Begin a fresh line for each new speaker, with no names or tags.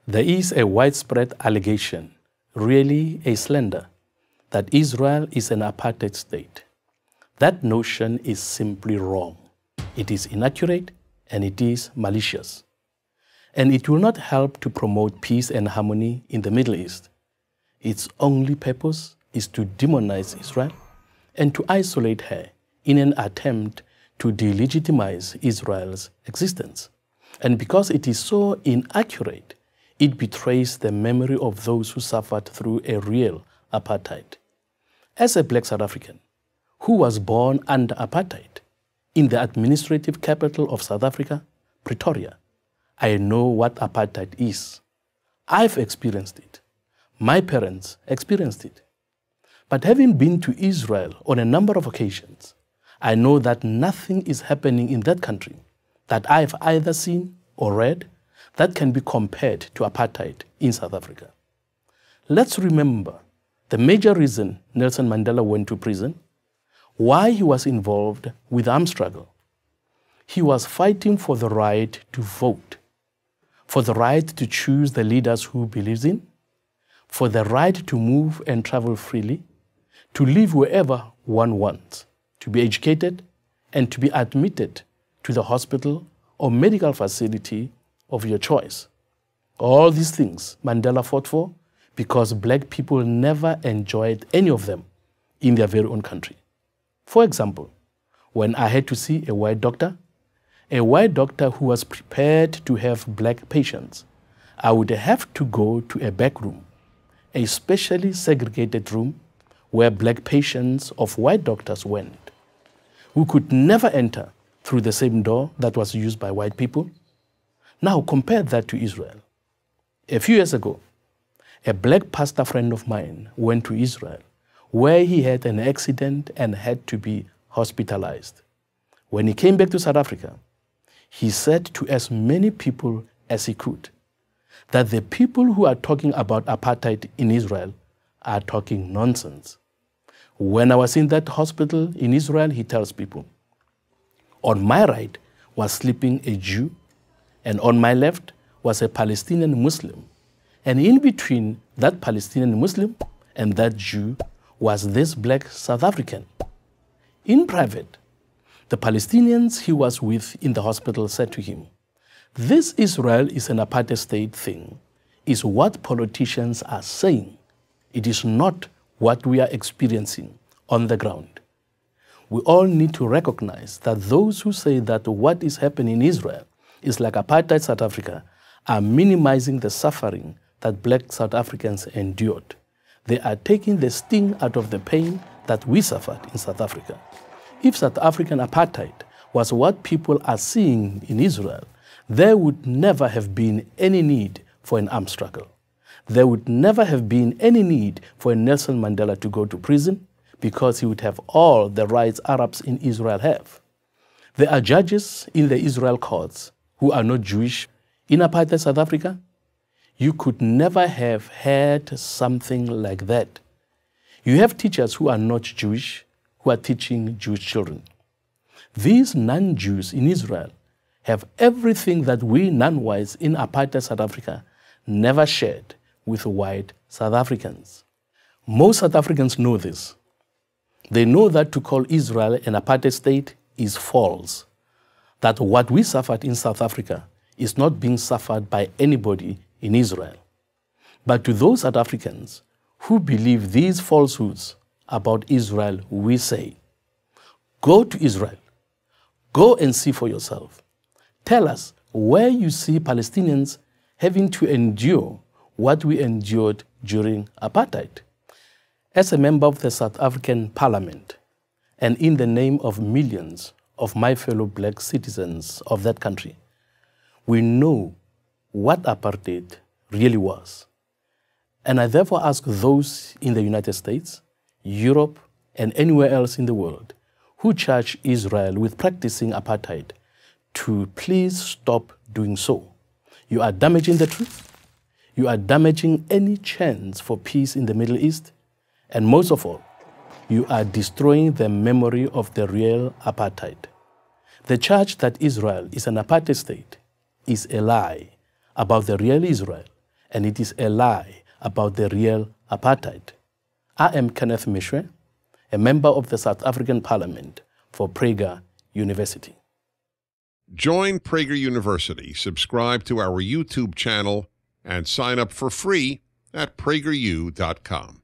There is a widespread allegation, really a slander, that Israel is an apartheid state. That notion is simply wrong. It is inaccurate and it is malicious. And it will not help to promote peace and harmony in the Middle East. Its only purpose is to demonize Israel and to isolate her in an attempt to delegitimize Israel's existence. And because it is so inaccurate, it betrays the memory of those who suffered through a real apartheid. As a black South African who was born under apartheid in the administrative capital of South Africa, Pretoria, I know what apartheid is. I've experienced it. My parents experienced it. But having been to Israel on a number of occasions, I know that nothing is happening in that country that I've either seen or read that can be compared to apartheid in South Africa. Let's remember the major reason Nelson Mandela went to prison, why he was involved with the armed struggle. He was fighting for the right to vote, for the right to choose the leaders who believes in, for the right to move and travel freely, to live wherever one wants, to be educated, and to be admitted to the hospital or medical facility of your choice. All these things Mandela fought for because black people never enjoyed any of them in their very own country. For example, when I had to see a white doctor who was prepared to have black patients, I would have to go to a back room, a specially segregated room where black patients of white doctors went, who could never enter through the same door that was used by white people. Now compare that to Israel. A few years ago, a black pastor friend of mine went to Israel where he had an accident and had to be hospitalized. When he came back to South Africa, he said to as many people as he could that the people who are talking about apartheid in Israel are talking nonsense. When I was in that hospital in Israel, he tells people, on my right was sleeping a Jew, and on my left was a Palestinian Muslim. And in between that Palestinian Muslim and that Jew was this black South African. In private, the Palestinians he was with in the hospital said to him, "This Israel is an apartheid state thing, is what politicians are saying. It is not what we are experiencing on the ground." We all need to recognize that those who say that what is happening in Israel is like apartheid South Africa are minimizing the suffering that black South Africans endured. They are taking the sting out of the pain that we suffered in South Africa. If South African apartheid was what people are seeing in Israel, there would never have been any need for an armed struggle. There would never have been any need for Nelson Mandela to go to prison because he would have all the rights Arabs in Israel have. There are judges in the Israel courts who are not Jewish in apartheid South Africa. You could never have had something like that. You have teachers who are not Jewish who are teaching Jewish children. These non-Jews in Israel have everything that we non-whites in apartheid South Africa never shared with white South Africans. Most South Africans know this. They know that to call Israel an apartheid state is false, that what we suffered in South Africa is not being suffered by anybody in Israel. But to those South Africans who believe these falsehoods about Israel, we say, go to Israel. Go and see for yourself. Tell us where you see Palestinians having to endure what we endured during apartheid. As a member of the South African Parliament, and in the name of millions of my fellow black citizens of that country, we know what apartheid really was. And I therefore ask those in the United States, Europe, and anywhere else in the world who charge Israel with practicing apartheid to please stop doing so. You are damaging the truth. You are damaging any chance for peace in the Middle East. And most of all, you are destroying the memory of the real apartheid. The charge that Israel is an apartheid state is a lie about the real Israel, and it is a lie about the real apartheid. I am Kenneth Mishwe, a member of the South African Parliament for Prager University.
Join Prager University, subscribe to our YouTube channel, and sign up for free at prageru.com.